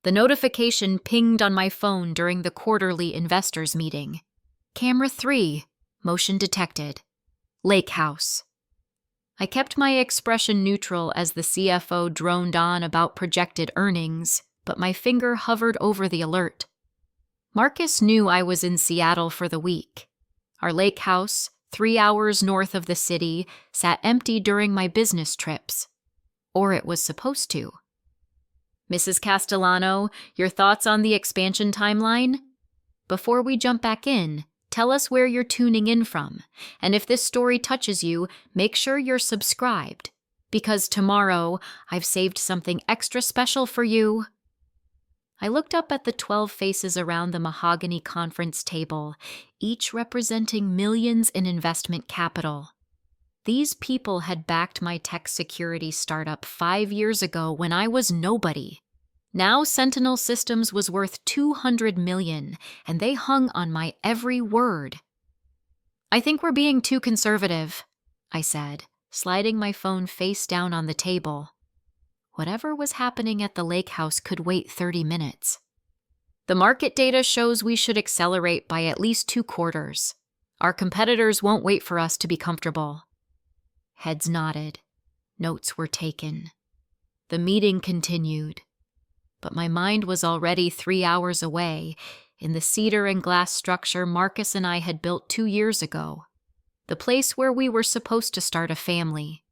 The notification pinged on my phone during the quarterly investors meeting. Camera 3, motion detected. Lake House. I kept my expression neutral as the CFO droned on about projected earnings, but my finger hovered over the alert. Marcus knew I was in Seattle for the week. Our lake house, 3 hours north of the city, sat empty during my business trips. Or it was supposed to. Mrs. Castellano, your thoughts on the expansion timeline? Before we jump back in, tell us where you're tuning in from, and if this story touches you, make sure you're subscribed, because tomorrow I've saved something extra special for you. I looked up at the 12 faces around the mahogany conference table, each representing millions in investment capital. These people had backed my tech security startup 5 years ago when I was nobody. Now Sentinel Systems was worth $200 million, and they hung on my every word. I think we're being too conservative, I said, sliding my phone face down on the table. Whatever was happening at the lake house could wait 30 minutes. The market data shows we should accelerate by at least 2 quarters. Our competitors won't wait for us to be comfortable. Heads nodded. Notes were taken. The meeting continued. But my mind was already 3 hours away, in the cedar and glass structure Marcus and I had built 2 years ago. The place where we were supposed to start a family.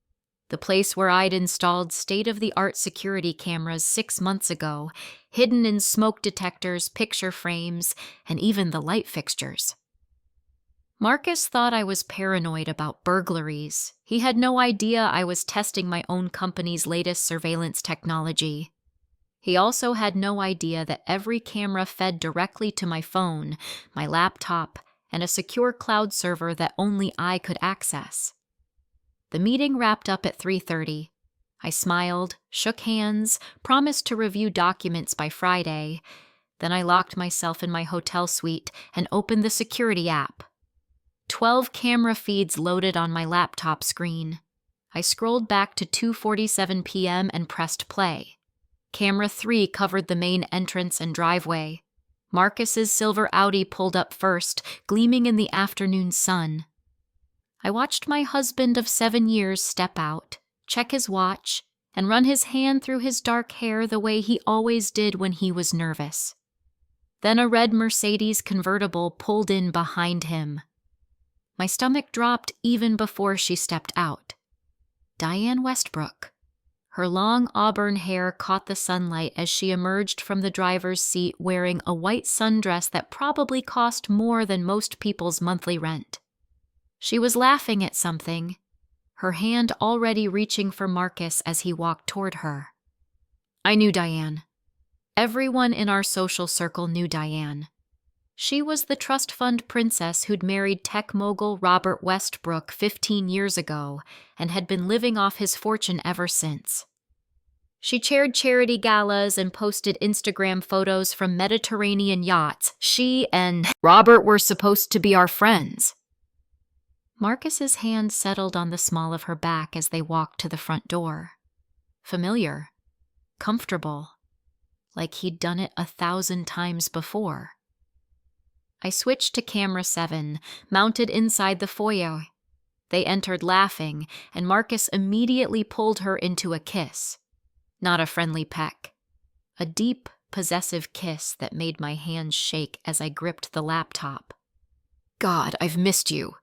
The place where I'd installed state-of-the-art security cameras 6 months ago, hidden in smoke detectors, picture frames, and even the light fixtures. Marcus thought I was paranoid about burglaries. He had no idea I was testing my own company's latest surveillance technology. He also had no idea that every camera fed directly to my phone, my laptop, and a secure cloud server that only I could access. The meeting wrapped up at 3:30. I smiled, shook hands, promised to review documents by Friday. Then I locked myself in my hotel suite and opened the security app. 12 camera feeds loaded on my laptop screen. I scrolled back to 2:47 p.m. and pressed play. Camera 3 covered the main entrance and driveway. Marcus's silver Audi pulled up first, gleaming in the afternoon sun. I watched my husband of 7 years step out, check his watch, and run his hand through his dark hair the way he always did when he was nervous. Then a red Mercedes convertible pulled in behind him. My stomach dropped even before she stepped out. Diane Westbrook. Her long auburn hair caught the sunlight as she emerged from the driver's seat wearing a white sundress that probably cost more than most people's monthly rent. She was laughing at something, her hand already reaching for Marcus as he walked toward her. I knew Diane. Everyone in our social circle knew Diane. She was the trust fund princess who'd married tech mogul Robert Westbrook 15 years ago and had been living off his fortune ever since. She chaired charity galas and posted Instagram photos from Mediterranean yachts. She and Robert were supposed to be our friends. Marcus's hand settled on the small of her back as they walked to the front door. Familiar. Comfortable. Like he'd done it 1,000 times before. I switched to camera 7, mounted inside the foyer. They entered laughing, and Marcus immediately pulled her into a kiss. Not a friendly peck. A deep, possessive kiss that made my hands shake as I gripped the laptop. God, I've missed you.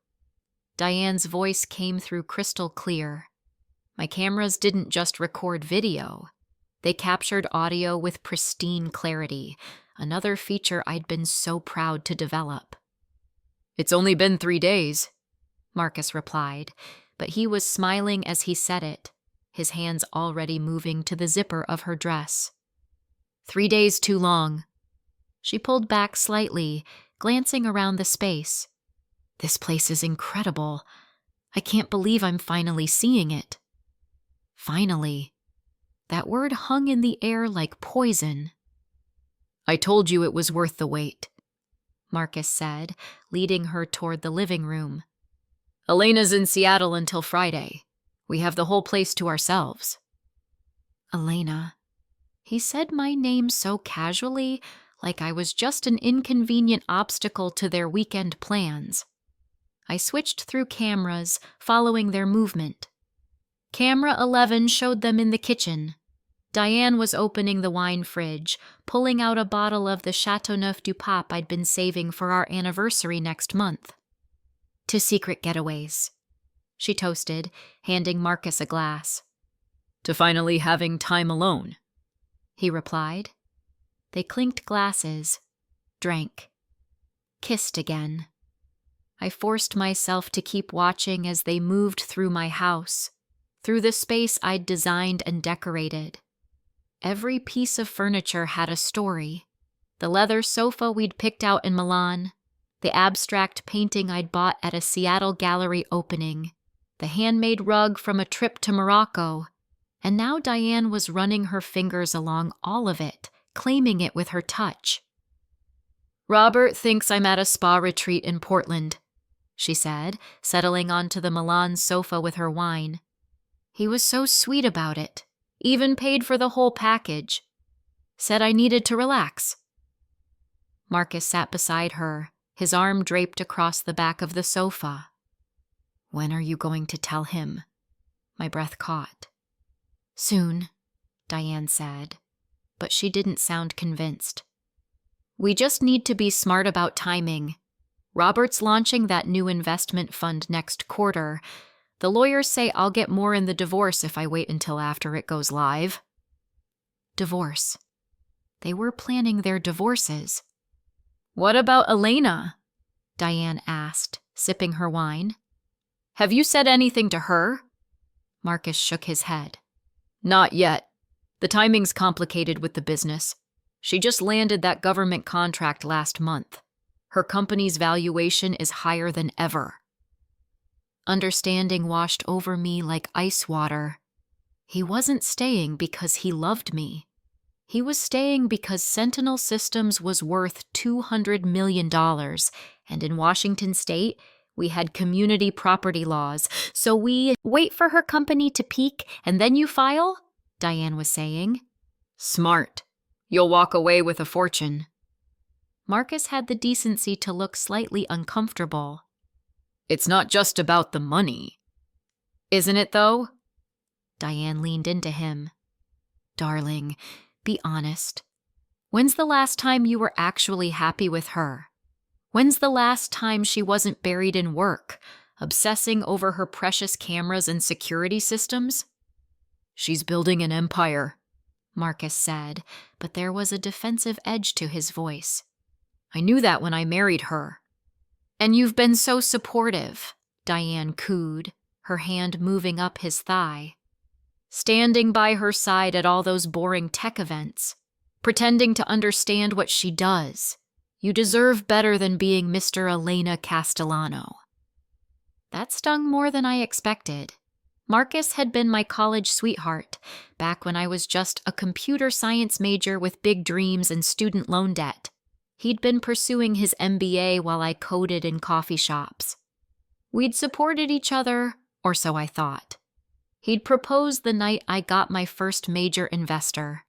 Diane's voice came through crystal clear. My cameras didn't just record video. They captured audio with pristine clarity, another feature I'd been so proud to develop. It's only been 3 days, Marcus replied, but he was smiling as he said it, his hands already moving to the zipper of her dress. 3 days too long. She pulled back slightly, glancing around the space. This place is incredible. I can't believe I'm finally seeing it. Finally. That word hung in the air like poison. I told you it was worth the wait, Marcus said, leading her toward the living room. Elena's in Seattle until Friday. We have the whole place to ourselves. Elena. He said my name so casually, like I was just an inconvenient obstacle to their weekend plans. I switched through cameras, following their movement. Camera 11 showed them in the kitchen. Diane was opening the wine fridge, pulling out a bottle of the Chateauneuf du Pape I'd been saving for our anniversary next month. To secret getaways, she toasted, handing Marcus a glass. To finally having time alone, he replied. They clinked glasses, drank, kissed again. I forced myself to keep watching as they moved through my house, through the space I'd designed and decorated. Every piece of furniture had a story. The leather sofa we'd picked out in Milan, the abstract painting I'd bought at a Seattle gallery opening, the handmade rug from a trip to Morocco, and now Diane was running her fingers along all of it, claiming it with her touch. Robert thinks I'm at a spa retreat in Portland, she said, settling onto the Milan sofa with her wine. He was so sweet about it, even paid for the whole package. Said I needed to relax. Marcus sat beside her, his arm draped across the back of the sofa. When are you going to tell him? My breath caught. Soon, Diane said, but she didn't sound convinced. We just need to be smart about timing. Robert's launching that new investment fund next quarter. The lawyers say I'll get more in the divorce if I wait until after it goes live. Divorce. They were planning their divorces. What about Elena? Diane asked, sipping her wine. Have you said anything to her? Marcus shook his head. Not yet. The timing's complicated with the business. She just landed that government contract last month. Her company's valuation is higher than ever. Understanding washed over me like ice water. He wasn't staying because he loved me. He was staying because Sentinel Systems was worth $200 million, and in Washington state, we had community property laws, so we wait for her company to peak and then you file, Diane was saying. Smart. You'll walk away with a fortune. Marcus had the decency to look slightly uncomfortable. It's not just about the money. Isn't it, though? Diane leaned into him. Darling, be honest. When's the last time you were actually happy with her? When's the last time she wasn't buried in work, obsessing over her precious cameras and security systems? She's building an empire, Marcus said, but there was a defensive edge to his voice. I knew that when I married her. And you've been so supportive, Diane cooed, her hand moving up his thigh. Standing by her side at all those boring tech events, pretending to understand what she does. You deserve better than being Mr. Elena Castellano. That stung more than I expected. Marcus had been my college sweetheart, back when I was just a computer science major with big dreams and student loan debt. He'd been pursuing his MBA while I coded in coffee shops. We'd supported each other, or so I thought. He'd proposed the night I got my first major investor.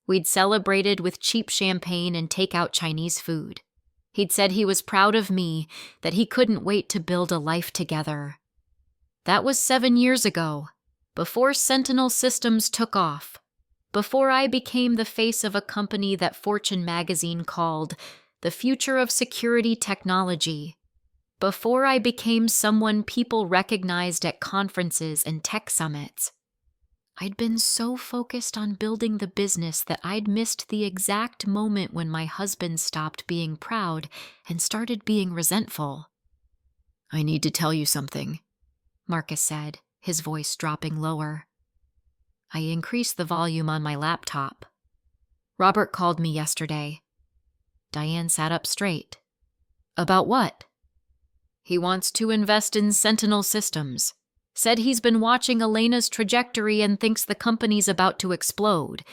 We'd celebrated with cheap champagne and takeout Chinese food. He'd said he was proud of me, that he couldn't wait to build a life together. That was 7 years ago, before Sentinel Systems took off, before I became the face of a company that Fortune magazine called the future of security technology, before I became someone people recognized at conferences and tech summits. I'd been so focused on building the business that I'd missed the exact moment when my husband stopped being proud and started being resentful. I need to tell you something, Marcus said, his voice dropping lower. I increased the volume on my laptop. Robert called me yesterday. Diane sat up straight. About what? He wants to invest in Sentinel Systems. Said he's been watching Elena's trajectory and thinks the company's about to explode.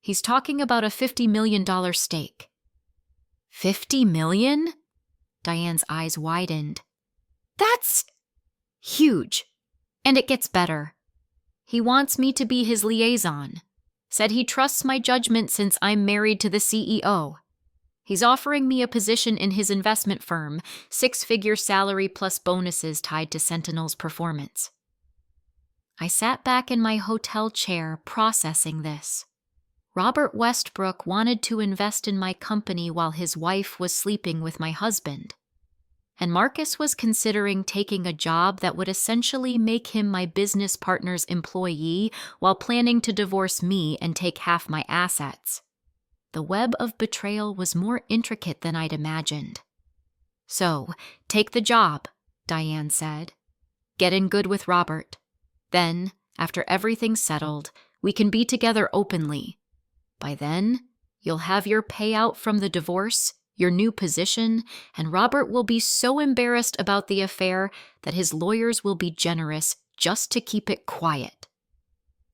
He's talking about a $50 million stake. $50 million? Diane's eyes widened. That's huge. And it gets better. He wants me to be his liaison. Said he trusts my judgment since I'm married to the CEO. He's offering me a position in his investment firm, 6-figure salary plus bonuses tied to Sentinel's performance. I sat back in my hotel chair processing this. Robert Westbrook wanted to invest in my company while his wife was sleeping with my husband. And Marcus was considering taking a job that would essentially make him my business partner's employee while planning to divorce me and take half my assets. The web of betrayal was more intricate than I'd imagined. So, take the job, Diane said. Get in good with Robert. Then, after everything's settled, we can be together openly. By then, you'll have your payout from the divorce, your new position, and Robert will be so embarrassed about the affair that his lawyers will be generous just to keep it quiet.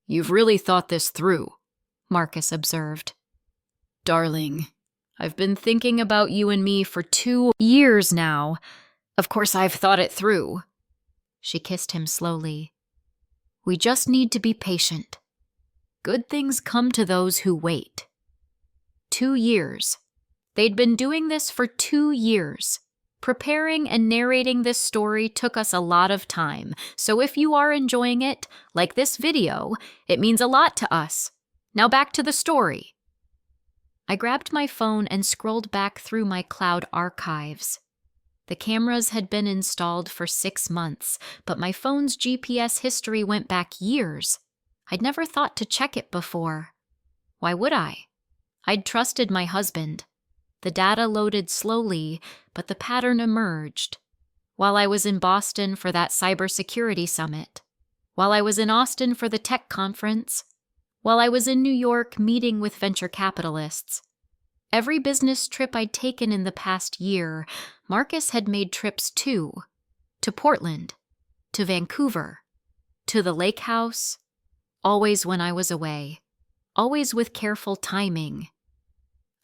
You've really thought this through, Marcus observed. Darling, I've been thinking about you and me for 2 years now. Of course I've thought it through. She kissed him slowly. We just need to be patient. Good things come to those who wait. 2 years. They'd been doing this for 2 years. Preparing and narrating this story took us a lot of time, so if you are enjoying it, like this video, it means a lot to us. Now back to the story. I grabbed my phone and scrolled back through my cloud archives. The cameras had been installed for 6 months, but my phone's GPS history went back years. I'd never thought to check it before. Why would I? I'd trusted my husband. The data loaded slowly, but the pattern emerged. While I was in Boston for that cybersecurity summit, while I was in Austin for the tech conference, while I was in New York meeting with venture capitalists. Every business trip I'd taken in the past year, Marcus had made trips too. To Portland, to Vancouver, to the lake house, always when I was away, always with careful timing.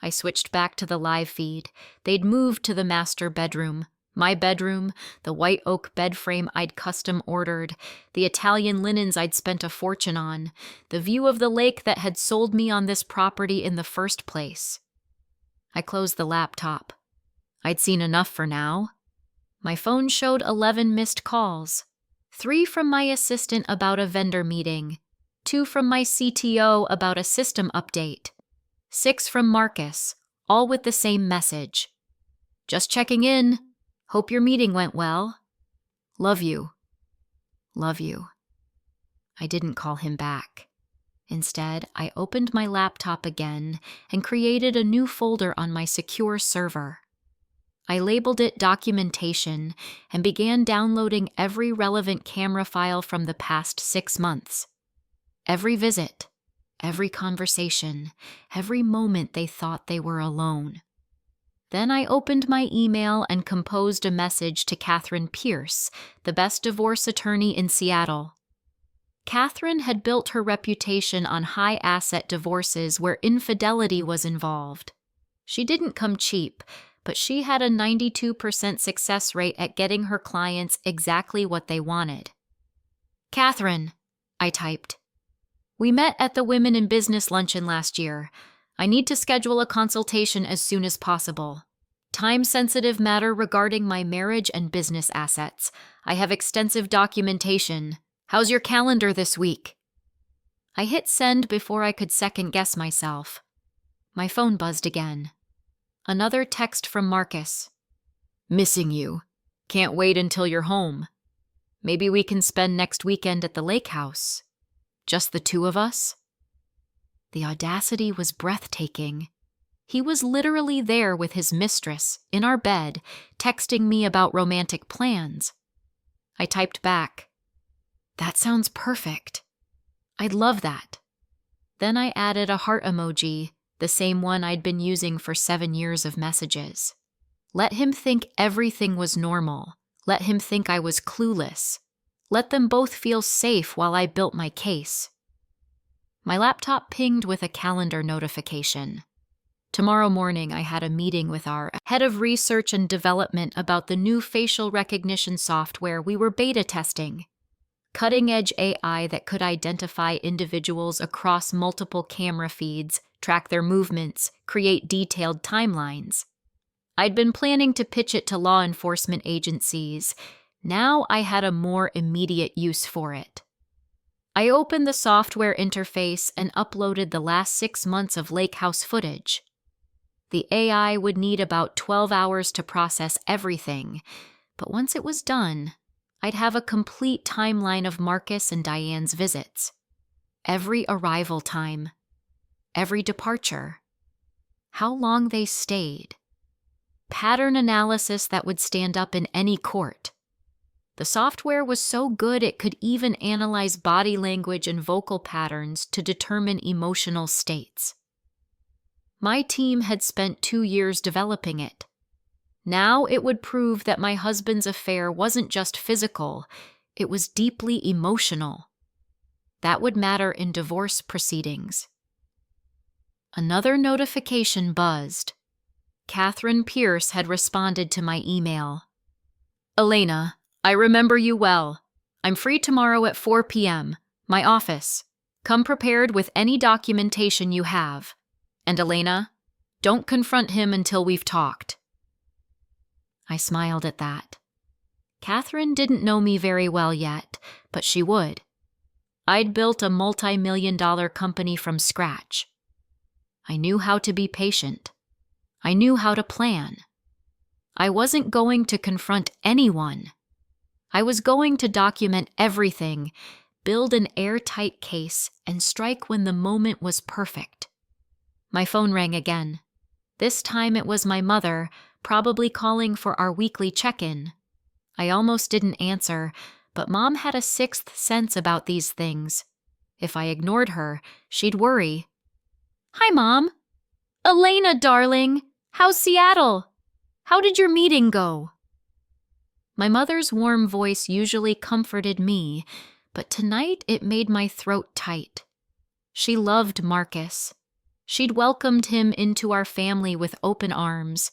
I switched back to the live feed. They'd moved to the master bedroom. My bedroom, the white oak bed frame I'd custom ordered, the Italian linens I'd spent a fortune on, the view of the lake that had sold me on this property in the first place. I closed the laptop. I'd seen enough for now. My phone showed 11 missed calls. 3 from my assistant about a vendor meeting. 2 from my CTO about a system update. 6 from Marcus, all with the same message. Just checking in. Hope your meeting went well. Love you. Love you. I didn't call him back. Instead, I opened my laptop again and created a new folder on my secure server. I labeled it Documentation and began downloading every relevant camera file from the past 6 months. Every visit, every conversation, every moment they thought they were alone. Then I opened my email and composed a message to Catherine Pierce, the best divorce attorney in Seattle. Catherine had built her reputation on high-asset divorces where infidelity was involved. She didn't come cheap, but she had a 92% success rate at getting her clients exactly what they wanted. Catherine, I typed. We met at the Women in Business luncheon last year. I need to schedule a consultation as soon as possible. Time-sensitive matter regarding my marriage and business assets. I have extensive documentation. How's your calendar this week? I hit send before I could second-guess myself. My phone buzzed again. Another text from Marcus. Missing you. Can't wait until you're home. Maybe we can spend next weekend at the lake house. Just the 2 of us? The audacity was breathtaking. He was literally there with his mistress, in our bed, texting me about romantic plans. I typed back, That sounds perfect. I'd love that. Then I added a heart emoji, the same one I'd been using for 7 years of messages. Let him think everything was normal. Let him think I was clueless. Let them both feel safe while I built my case. My laptop pinged with a calendar notification. Tomorrow morning, I had a meeting with our head of research and development about the new facial recognition software we were beta testing. cutting-edge AI that could identify individuals across multiple camera feeds, track their movements, create detailed timelines. I'd been planning to pitch it to law enforcement agencies. Now I had a more immediate use for it. I opened the software interface and uploaded the last 6 months of lake house footage. The AI would need about 12 hours to process everything, but once it was done, I'd have a complete timeline of Marcus and Diane's visits. Every arrival time, every departure, how long they stayed. Pattern analysis that would stand up in any court. The software was so good it could even analyze body language and vocal patterns to determine emotional states. My team had spent 2 years developing it. Now it would prove that my husband's affair wasn't just physical, it was deeply emotional. That would matter in divorce proceedings. Another notification buzzed. Catherine Pierce had responded to my email. Elena, I remember you well. I'm free tomorrow at 4 p.m. My office. Come prepared with any documentation you have. And Elena, don't confront him until we've talked. I smiled at that. Catherine didn't know me very well yet, but she would. I'd built a multi-million-dollar company from scratch. I knew how to be patient. I knew how to plan. I wasn't going to confront anyone. I was going to document everything, build an airtight case, and strike when the moment was perfect. My phone rang again. This time it was my mother, probably calling for our weekly check-in. I almost didn't answer, but Mom had a sixth sense about these things. If I ignored her, she'd worry. Hi, Mom. Elena, darling. How's Seattle? How did your meeting go? My mother's warm voice usually comforted me, but tonight it made my throat tight. She loved Marcus. She'd welcomed him into our family with open arms.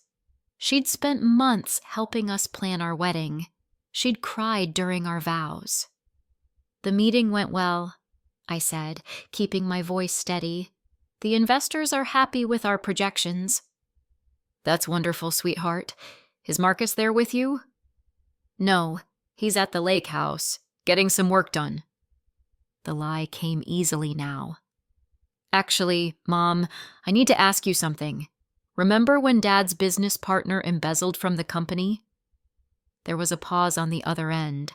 She'd spent months helping us plan our wedding. She'd cried during our vows. The meeting went well, I said, keeping my voice steady. The investors are happy with our projections. That's wonderful, sweetheart. Is Marcus there with you? No, he's at the lake house, getting some work done. The lie came easily now. Actually, Mom, I need to ask you something. Remember when Dad's business partner embezzled from the company? There was a pause on the other end.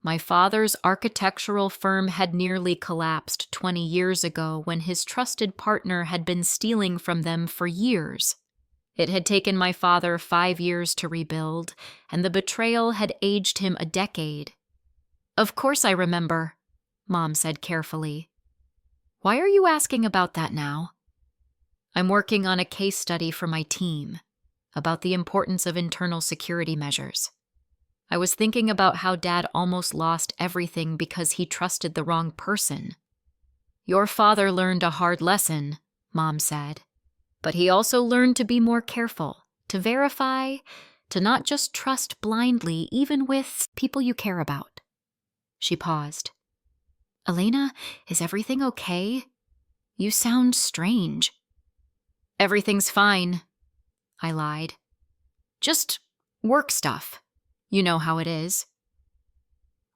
My father's architectural firm had nearly collapsed 20 years ago when his trusted partner had been stealing from them for years. It had taken my father 5 years to rebuild, and the betrayal had aged him a decade. Of course I remember, Mom said carefully. Why are you asking about that now? I'm working on a case study for my team about the importance of internal security measures. I was thinking about how Dad almost lost everything because he trusted the wrong person. Your father learned a hard lesson, Mom said, but he also learned to be more careful, to verify, to not just trust blindly, even with people you care about. She paused. Elena, is everything okay? You sound strange. Everything's fine, I lied. Just work stuff. You know how it is.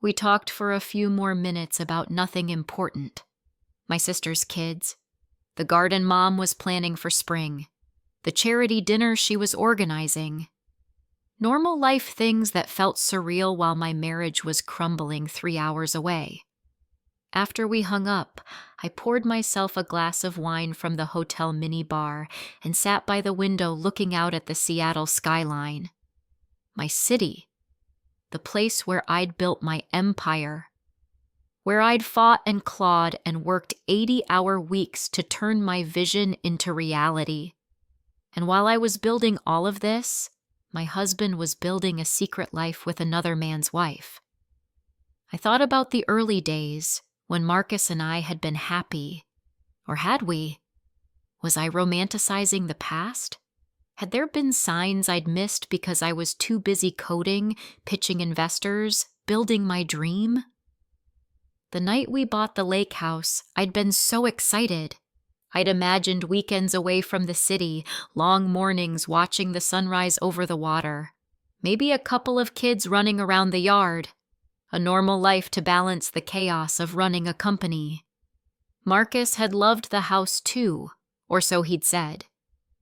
We talked for a few more minutes about nothing important. My sister's kids, the garden Mom was planning for spring, the charity dinner she was organizing. Normal life things that felt surreal while my marriage was crumbling 3 hours away. After we hung up, I poured myself a glass of wine from the hotel minibar and sat by the window looking out at the Seattle skyline. My city. The place where I'd built my empire. Where I'd fought and clawed and worked 80-hour weeks to turn my vision into reality. And while I was building all of this, my husband was building a secret life with another man's wife. I thought about the early days, when Marcus and I had been happy. Or had we? Was I romanticizing the past? Had there been signs I'd missed because I was too busy coding, pitching investors, building my dream? The night we bought the lake house, I'd been so excited. I'd imagined weekends away from the city, long mornings watching the sunrise over the water. Maybe a couple of kids running around the yard. A normal life to balance the chaos of running a company. Marcus had loved the house too, or so he'd said.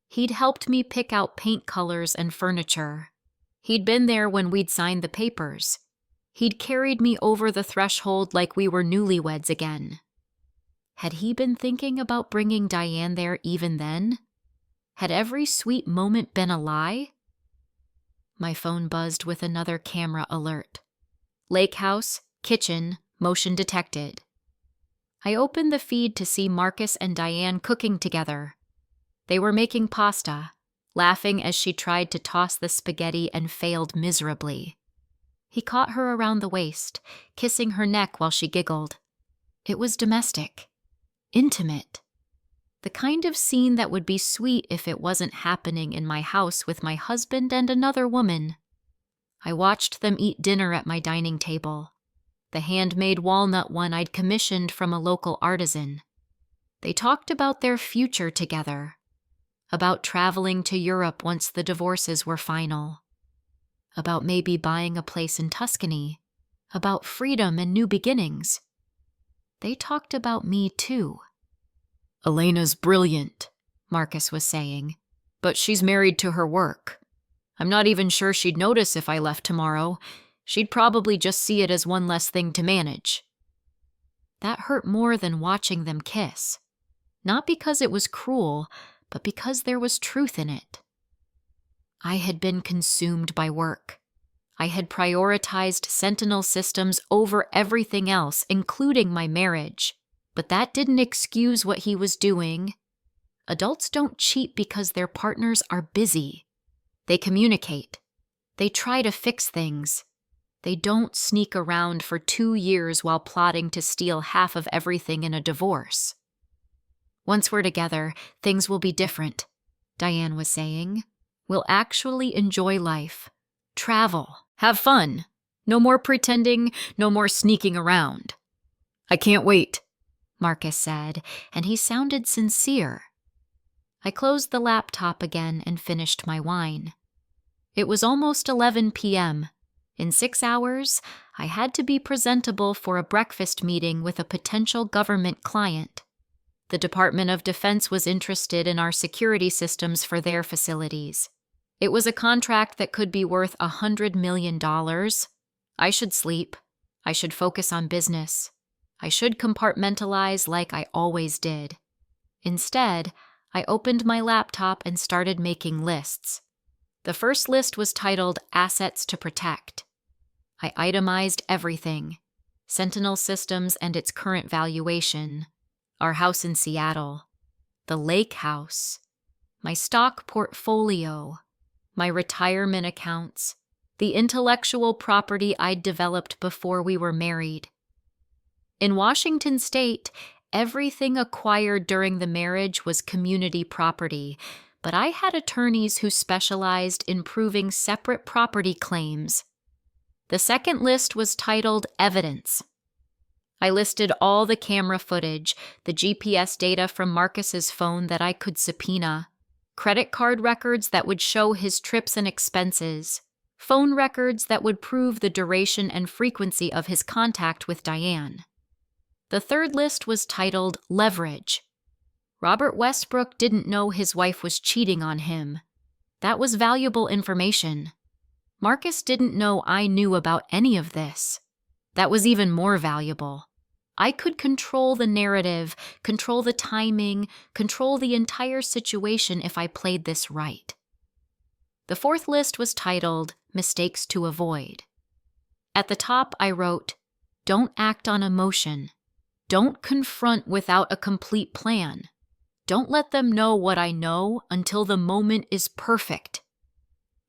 He'd helped me pick out paint colors and furniture. He'd been there when we'd signed the papers. He'd carried me over the threshold like we were newlyweds again. Had he been thinking about bringing Diane there even then? Had every sweet moment been a lie? My phone buzzed with another camera alert. Lake house, kitchen, motion detected. I opened the feed to see Marcus and Diane cooking together. They were making pasta, laughing as she tried to toss the spaghetti and failed miserably. He caught her around the waist, kissing her neck while she giggled. It was domestic, intimate. The kind of scene that would be sweet if it wasn't happening in my house with my husband and another woman. I watched them eat dinner at my dining table, the handmade walnut one I'd commissioned from a local artisan. They talked about their future together, about traveling to Europe once the divorces were final, about maybe buying a place in Tuscany, about freedom and new beginnings. They talked about me too. Elena's brilliant, Marcus was saying, but she's married to her work. I'm not even sure she'd notice if I left tomorrow. She'd probably just see it as one less thing to manage. That hurt more than watching them kiss. Not because it was cruel, but because there was truth in it. I had been consumed by work. I had prioritized Sentinel Systems over everything else, including my marriage. But that didn't excuse what he was doing. Adults don't cheat because their partners are busy. They communicate. They try to fix things. They don't sneak around for 2 years while plotting to steal half of everything in a divorce. Once we're together, things will be different, Diane was saying. We'll actually enjoy life. Travel. Have fun. No more pretending, no more sneaking around. I can't wait, Marcus said, and he sounded sincere. I closed the laptop again and finished my wine. It was almost 11 p.m. In 6 hours, I had to be presentable for a breakfast meeting with a potential government client. The Department of Defense was interested in our security systems for their facilities. It was a contract that could be worth $100 million. I should sleep. I should focus on business. I should compartmentalize like I always did. Instead, I opened my laptop and started making lists. The first list was titled Assets to Protect. I itemized everything: Sentinel Systems and its current valuation, our house in Seattle, the lake house, my stock portfolio, my retirement accounts, the intellectual property I'd developed before we were married. In Washington state, everything acquired during the marriage was community property, but I had attorneys who specialized in proving separate property claims. The second list was titled Evidence. I listed all the camera footage, the GPS data from Marcus's phone that I could subpoena, credit card records that would show his trips and expenses, phone records that would prove the duration and frequency of his contact with Diane. The third list was titled Leverage. Robert Westbrook didn't know his wife was cheating on him. That was valuable information. Marcus didn't know I knew about any of this. That was even more valuable. I could control the narrative, control the timing, control the entire situation if I played this right. The fourth list was titled Mistakes to Avoid. At the top, I wrote, Don't act on emotion. Don't confront without a complete plan. Don't let them know what I know until the moment is perfect.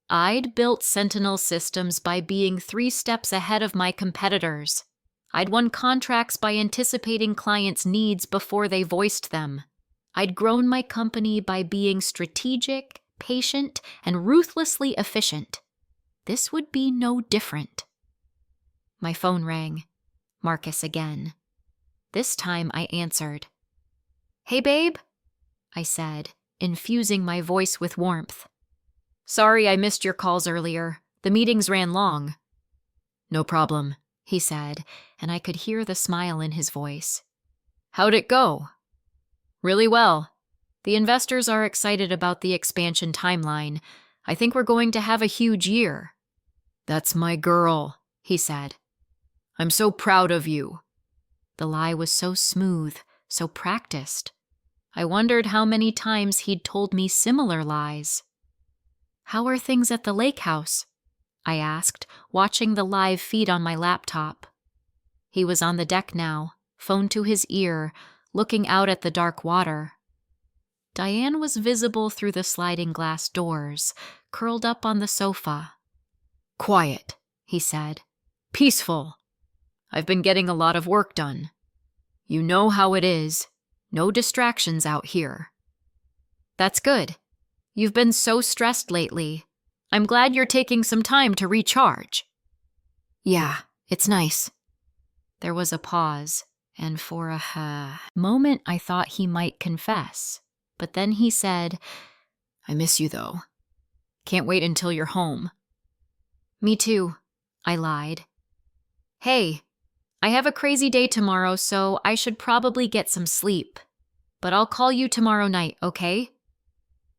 I'd built Sentinel Systems by being 3 steps ahead of my competitors. I'd won contracts by anticipating clients' needs before they voiced them. I'd grown my company by being strategic, patient, and ruthlessly efficient. This would be no different. My phone rang. Marcus again. This time I answered. "Hey, babe," I said, infusing my voice with warmth. "Sorry I missed your calls earlier. The meetings ran long." "No problem," he said, and I could hear the smile in his voice. "How'd it go?" "Really well. The investors are excited about the expansion timeline. I think we're going to have a huge year." "That's my girl," he said. "I'm so proud of you." The lie was so smooth, so practiced. I wondered how many times he'd told me similar lies. "How are things at the lake house?" I asked, watching the live feed on my laptop. He was on the deck now, phone to his ear, looking out at the dark water. Diane was visible through the sliding glass doors, curled up on the sofa. "Quiet," he said. "Peaceful. I've been getting a lot of work done. You know how it is. No distractions out here." "That's good. You've been so stressed lately. I'm glad you're taking some time to recharge." "Yeah, it's nice." There was a pause, and for a moment I thought he might confess. But then he said, "I miss you, though. Can't wait until you're home." "Me too," I lied. "Hey, I have a crazy day tomorrow, so I should probably get some sleep. But I'll call you tomorrow night, okay?"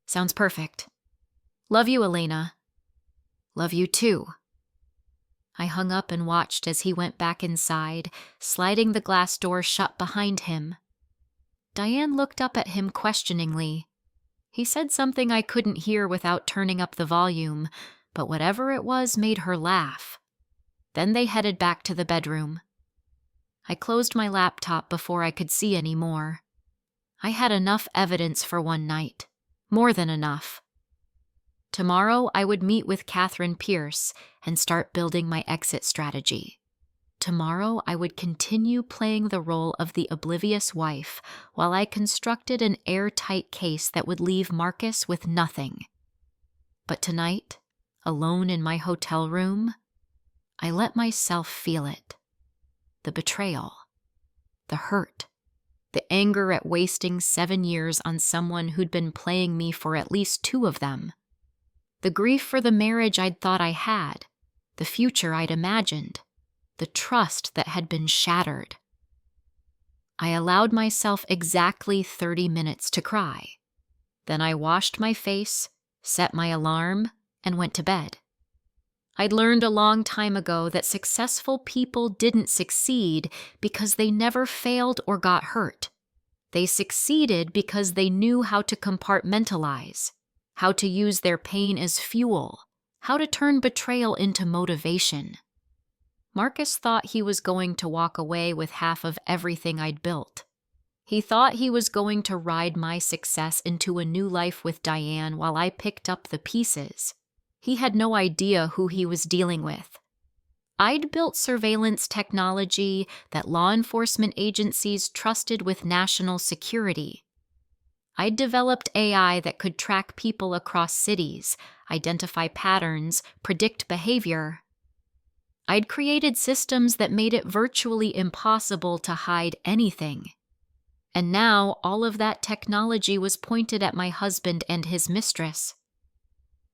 "Sounds perfect. Love you, Elena." "Love you too." I hung up and watched as he went back inside, sliding the glass door shut behind him. Diane looked up at him questioningly. He said something I couldn't hear without turning up the volume, but whatever it was made her laugh. Then they headed back to the bedroom. I closed my laptop before I could see any more. I had enough evidence for one night. More than enough. Tomorrow I would meet with Catherine Pierce and start building my exit strategy. Tomorrow I would continue playing the role of the oblivious wife while I constructed an airtight case that would leave Marcus with nothing. But tonight, alone in my hotel room, I let myself feel it. The betrayal, the hurt, the anger at wasting 7 years on someone who'd been playing me for at least 2 of them. The grief for the marriage I'd thought I had, the future I'd imagined, the trust that had been shattered. I allowed myself exactly 30 minutes to cry. Then I washed my face, set my alarm, and went to bed. I'd learned a long time ago that successful people didn't succeed because they never failed or got hurt. They succeeded because they knew how to compartmentalize, how to use their pain as fuel, how to turn betrayal into motivation. Marcus thought he was going to walk away with half of everything I'd built. He thought he was going to ride my success into a new life with Diane while I picked up the pieces. He had no idea who he was dealing with. I'd built surveillance technology that law enforcement agencies trusted with national security. I'd developed AI that could track people across cities, identify patterns, predict behavior. I'd created systems that made it virtually impossible to hide anything. And now all of that technology was pointed at my husband and his mistress.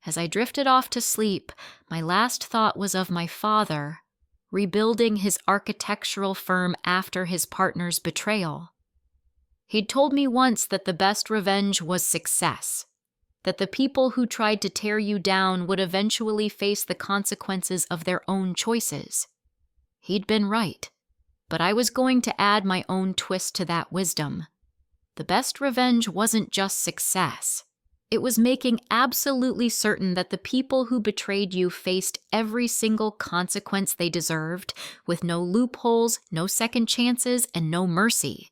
As I drifted off to sleep, my last thought was of my father, rebuilding his architectural firm after his partner's betrayal. He'd told me once that the best revenge was success, that the people who tried to tear you down would eventually face the consequences of their own choices. He'd been right, but I was going to add my own twist to that wisdom. The best revenge wasn't just success. It was making absolutely certain that the people who betrayed you faced every single consequence they deserved, with no loopholes, no second chances, and no mercy.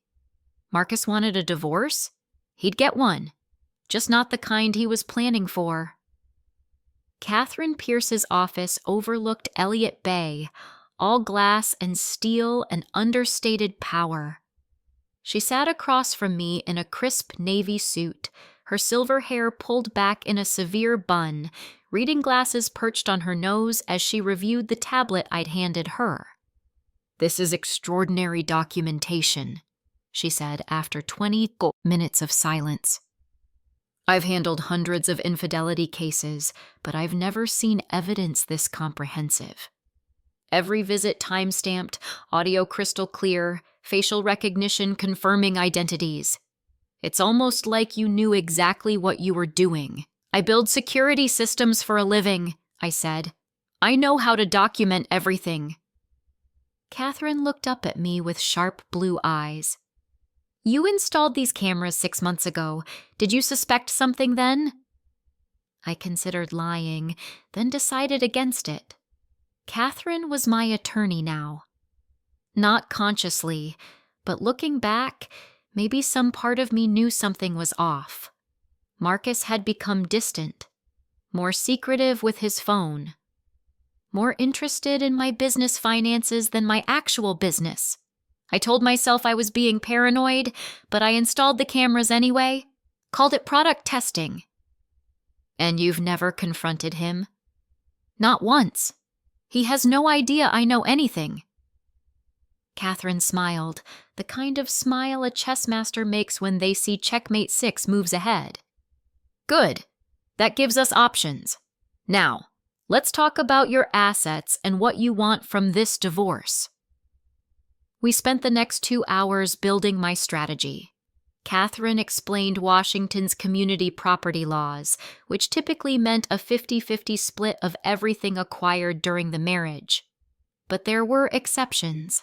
Marcus wanted a divorce? He'd get one, just not the kind he was planning for. Catherine Pierce's office overlooked Elliott Bay, all glass and steel and understated power. She sat across from me in a crisp navy suit, her silver hair pulled back in a severe bun, reading glasses perched on her nose as she reviewed the tablet I'd handed her. "This is extraordinary documentation," she said after 20 minutes of silence. "I've handled hundreds of infidelity cases, but I've never seen evidence this comprehensive. Every visit time-stamped, audio crystal clear, facial recognition confirming identities. It's almost like you knew exactly what you were doing." "I build security systems for a living," I said. "I know how to document everything." Catherine looked up at me with sharp blue eyes. "You installed these cameras 6 months ago. Did you suspect something then?" I considered lying, then decided against it. Catherine was my attorney now. Not consciously, but looking back, maybe some part of me knew something was off. Marcus had become distant, more secretive with his phone, more interested in my business finances than my actual business. I told myself I was being paranoid, but I installed the cameras anyway, called it product testing. "And you've never confronted him?" "Not once. He has no idea I know anything." Catherine smiled, the kind of smile a chess master makes when they see checkmate 6 moves ahead. "Good. That gives us options. Now, let's talk about your assets and what you want from this divorce." We spent the next 2 hours building my strategy. Catherine explained Washington's community property laws, which typically meant a 50-50 split of everything acquired during the marriage. But there were exceptions.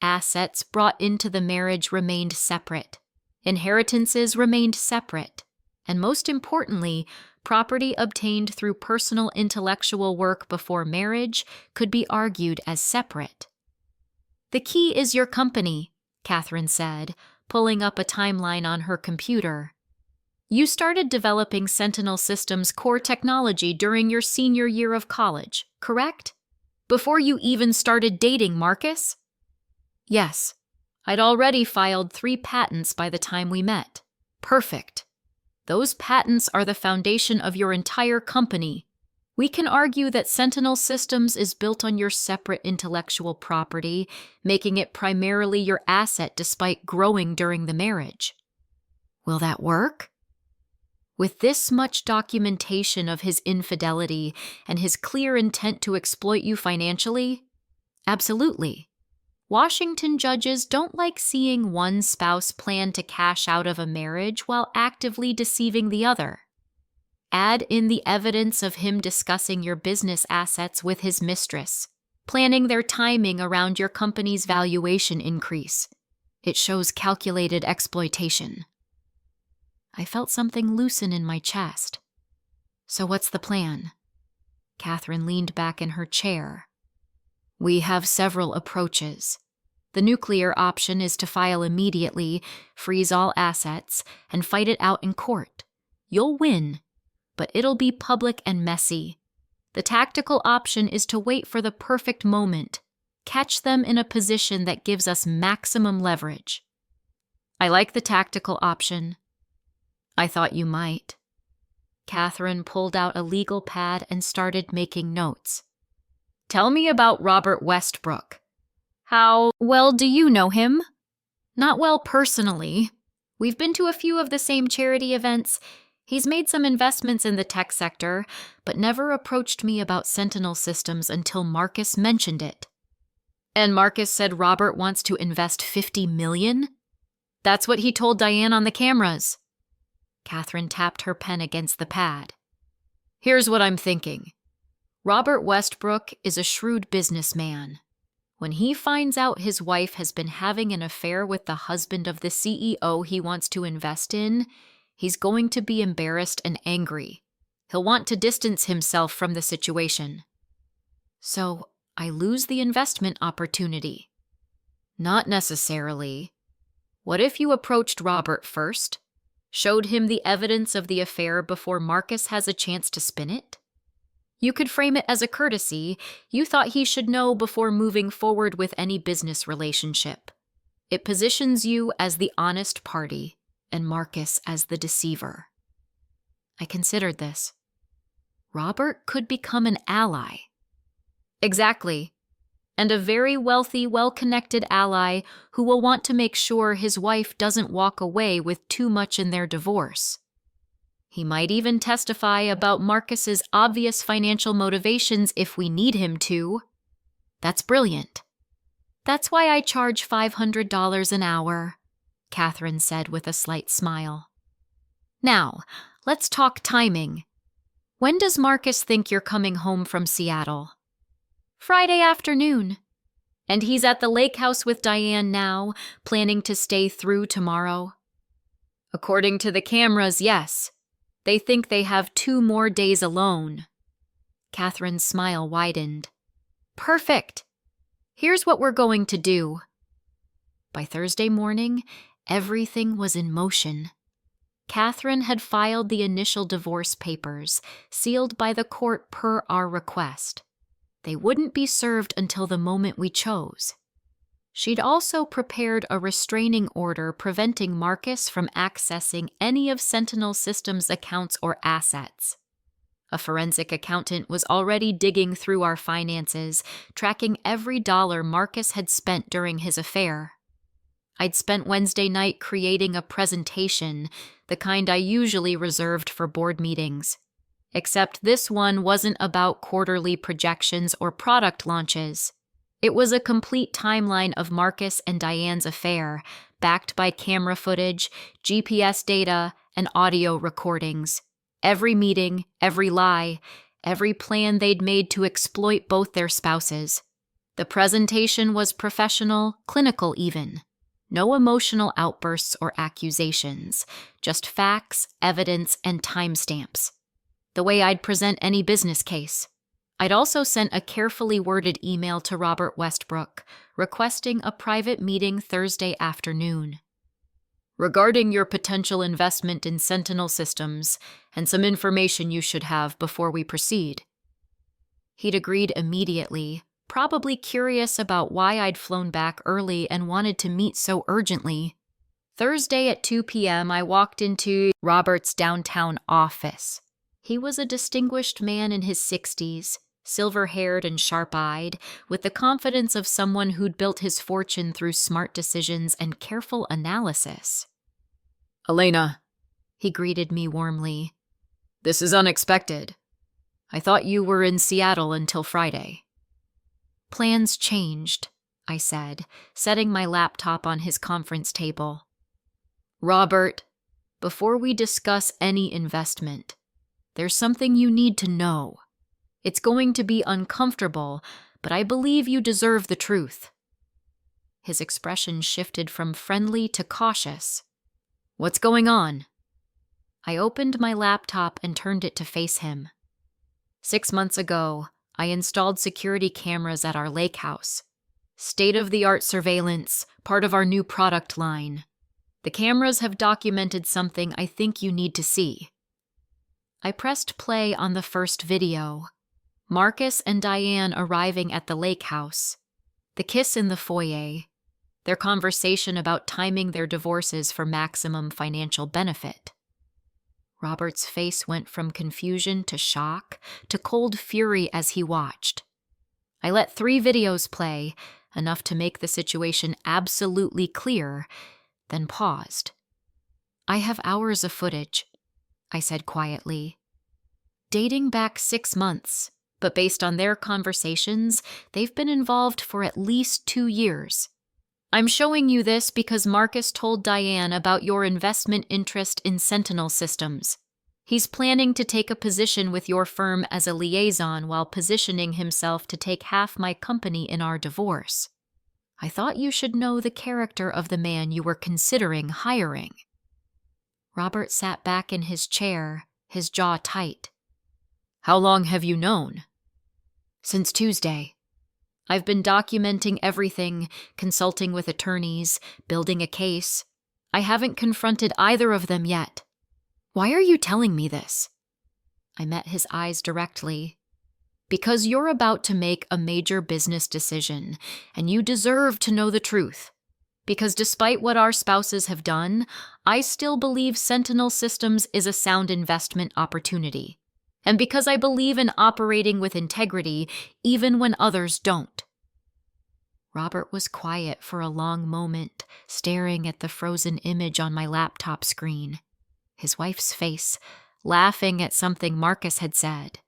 Assets brought into the marriage remained separate. Inheritances remained separate. And most importantly, property obtained through personal intellectual work before marriage could be argued as separate. "The key is your company," Catherine said, pulling up a timeline on her computer. "You started developing Sentinel Systems core technology during your senior year of college, correct? Before you even started dating Marcus?" "Yes. I'd already filed 3 patents by the time we met." "Perfect. Those patents are the foundation of your entire company. We can argue that Sentinel Systems is built on your separate intellectual property, making it primarily your asset despite growing during the marriage." "Will that work?" With this much documentation of his infidelity and his clear intent to exploit you financially? Absolutely. Washington judges don't like seeing one spouse plan to cash out of a marriage while actively deceiving the other. Add in the evidence of him discussing your business assets with his mistress, planning their timing around your company's valuation increase. It shows calculated exploitation. I felt something loosen in my chest. "So what's the plan?" Catherine leaned back in her chair. "We have several approaches. The nuclear option is to file immediately, freeze all assets, and fight it out in court. You'll win, but it'll be public and messy. The tactical option is to wait for the perfect moment, catch them in a position that gives us maximum leverage." "I like the tactical option." "I thought you might." Catherine pulled out a legal pad and started making notes. "Tell me about Robert Westbrook. How well do you know him?" "Not well personally. We've been to a few of the same charity events. He's made some investments in the tech sector, but never approached me about Sentinel Systems until Marcus mentioned it." "And Marcus said Robert wants to invest $50 million? That's what he told Diane on the cameras." Catherine tapped her pen against the pad. "Here's what I'm thinking. Robert Westbrook is a shrewd businessman. When he finds out his wife has been having an affair with the husband of the CEO he wants to invest in, he's going to be embarrassed and angry. He'll want to distance himself from the situation. So I lose the investment opportunity." "Not necessarily. What if you approached Robert first? Showed him the evidence of the affair before Marcus has a chance to spin it? You could frame it as a courtesy. You thought he should know before moving forward with any business relationship. It positions you as the honest party and Marcus as the deceiver." I considered this. Robert could become an ally. "Exactly. and a very wealthy, well-connected ally who will want to make sure his wife doesn't walk away with too much in their divorce. He might even testify about Marcus's obvious financial motivations if we need him to. That's brilliant. That's why I charge $500 an hour, Catherine said with a slight smile. Now, let's talk timing. When does Marcus think you're coming home from Seattle? Friday afternoon. And he's at the lake house with Diane now, planning to stay through tomorrow. According to the cameras, yes. They think they have 2 more days alone. Catherine's smile widened. Perfect. Here's what we're going to do. By Thursday morning, everything was in motion. Catherine had filed the initial divorce papers, sealed by the court per our request. They wouldn't be served until the moment we chose. She'd also prepared a restraining order preventing Marcus from accessing any of Sentinel Systems' accounts or assets. A forensic accountant was already digging through our finances, tracking every dollar Marcus had spent during his affair. I'd spent Wednesday night creating a presentation, the kind I usually reserved for board meetings. Except this one wasn't about quarterly projections or product launches. It was a complete timeline of Marcus and Diane's affair, backed by camera footage, GPS data, and audio recordings. Every meeting, every lie, every plan they'd made to exploit both their spouses. The presentation was professional, clinical even. No emotional outbursts or accusations, just facts, evidence, and timestamps. The way I'd present any business case. I'd also sent a carefully worded email to Robert Westbrook, requesting a private meeting Thursday afternoon. Regarding your potential investment in Sentinel Systems, and some information you should have before we proceed. He'd agreed immediately, probably curious about why I'd flown back early and wanted to meet so urgently. Thursday at 2 p.m., I walked into Robert's downtown office. He was a distinguished man in his 60s, silver-haired and sharp-eyed, with the confidence of someone who'd built his fortune through smart decisions and careful analysis. "Elena," he greeted me warmly. "This is unexpected. I thought you were in Seattle until Friday." "Plans changed," I said, setting my laptop on his conference table. "Robert, before we discuss any investment, there's something you need to know. It's going to be uncomfortable, but I believe you deserve the truth." His expression shifted from friendly to cautious. "What's going on?" I opened my laptop and turned it to face him. 6 months ago, I installed security cameras at our lake house. State-of-the-art surveillance, part of our new product line. The cameras have documented something I think you need to see. I pressed play on the first video. Marcus and Diane arriving at the lake house. The kiss in the foyer. Their conversation about timing their divorces for maximum financial benefit. Robert's face went from confusion to shock to cold fury as he watched. I let 3 videos play, enough to make the situation absolutely clear, then paused. "I have hours of footage," I said quietly. "Dating back 6 months, but based on their conversations, they've been involved for at least 2 years. I'm showing you this because Marcus told Diane about your investment interest in Sentinel Systems. He's planning to take a position with your firm as a liaison while positioning himself to take half my company in our divorce. I thought you should know the character of the man you were considering hiring." Robert sat back in his chair, his jaw tight. "How long have you known?" "Since Tuesday. I've been documenting everything, consulting with attorneys, building a case. I haven't confronted either of them yet. Why are you telling me this?" I met his eyes directly. "Because you're about to make a major business decision, and you deserve to know the truth. Because despite what our spouses have done, I still believe Sentinel Systems is a sound investment opportunity. And because I believe in operating with integrity even when others don't." Robert was quiet for a long moment, staring at the frozen image on my laptop screen. His wife's face, laughing at something Marcus had said.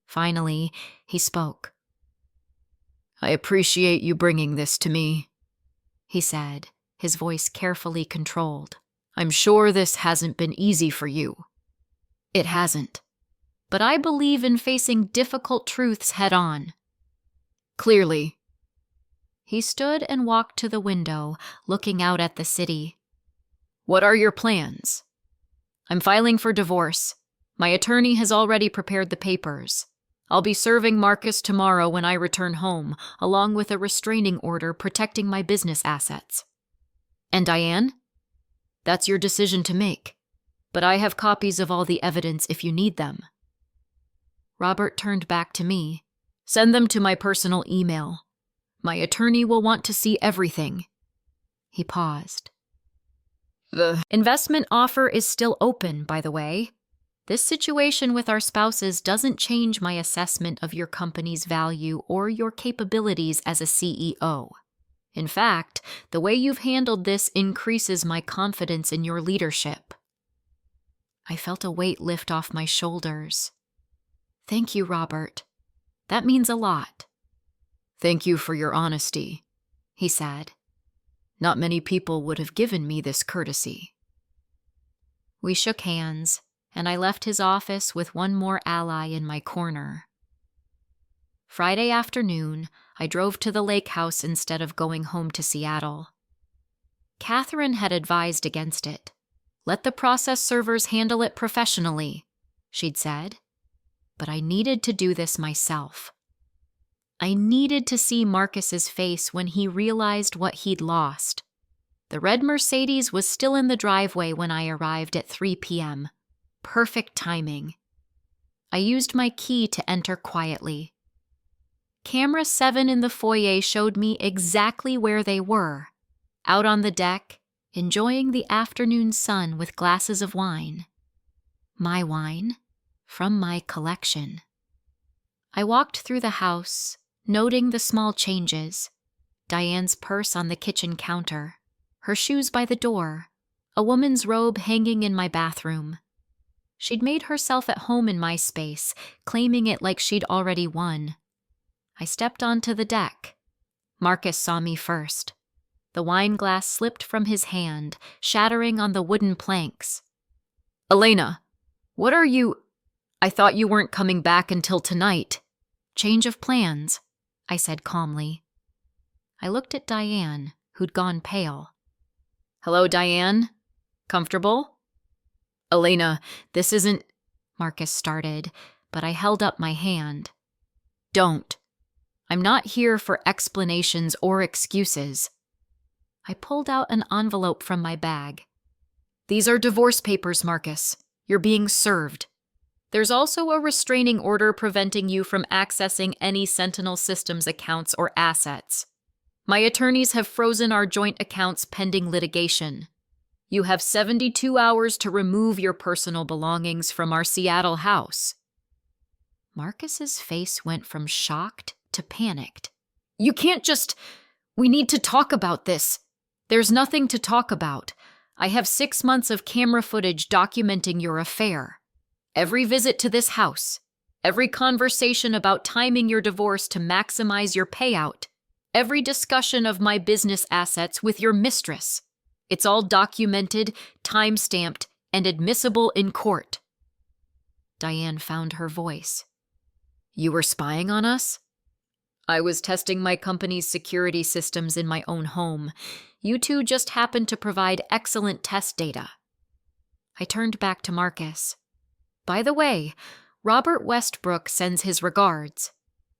Finally, he spoke. "I appreciate you bringing this to me," he said, his voice carefully controlled. "I'm sure this hasn't been easy for you." "It hasn't. But I believe in facing difficult truths head-on." "Clearly." He stood and walked to the window, looking out at the city. "What are your plans?" "I'm filing for divorce. My attorney has already prepared the papers. I'll be serving Marcus tomorrow when I return home, along with a restraining order protecting my business assets." "And Diane?" "That's your decision to make. But I have copies of all the evidence if you need them." Robert turned back to me. "Send them to my personal email. My attorney will want to see everything." He paused. "The investment offer is still open, by the way. This situation with our spouses doesn't change my assessment of your company's value or your capabilities as a CEO. In fact, the way you've handled this increases my confidence in your leadership." I felt a weight lift off my shoulders. "Thank you, Robert. That means a lot." "Thank you for your honesty," he said. "Not many people would have given me this courtesy." We shook hands, and I left his office with one more ally in my corner. Friday afternoon, I drove to the lake house instead of going home to Seattle. Catherine had advised against it. "Let the process servers handle it professionally," she'd said. But I needed to do this myself. I needed to see Marcus's face when he realized what he'd lost. The red Mercedes was still in the driveway when I arrived at 3 p.m. Perfect timing. I used my key to enter quietly. Camera 7 in the foyer showed me exactly where they were, out on the deck, enjoying the afternoon sun with glasses of wine. My wine, from my collection. I walked through the house, noting the small changes. Diane's purse on the kitchen counter, her shoes by the door, a woman's robe hanging in my bathroom. She'd made herself at home in my space, claiming it like she'd already won. I stepped onto the deck. Marcus saw me first. The wine glass slipped from his hand, shattering on the wooden planks. "Elena, what are you... I thought you weren't coming back until tonight." "Change of plans," I said calmly. I looked at Diane, who'd gone pale. "Hello, Diane. Comfortable?" "Elena, this isn't..." Marcus started, but I held up my hand. "Don't. I'm not here for explanations or excuses." I pulled out an envelope from my bag. "These are divorce papers, Marcus. You're being served. There's also a restraining order preventing you from accessing any Sentinel Systems accounts or assets. My attorneys have frozen our joint accounts pending litigation. You have 72 hours to remove your personal belongings from our Seattle house." Marcus's face went from shocked to panicked. "You can't just... We need to talk about this." "There's nothing to talk about. I have 6 months of camera footage documenting your affair. Every visit to this house, every conversation about timing your divorce to maximize your payout, every discussion of my business assets with your mistress. It's all documented, time-stamped, and admissible in court." Diane found her voice. "You were spying on us?" "I was testing my company's security systems in my own home. You two just happened to provide excellent test data." I turned back to Marcus. "By the way, Robert Westbrook sends his regards.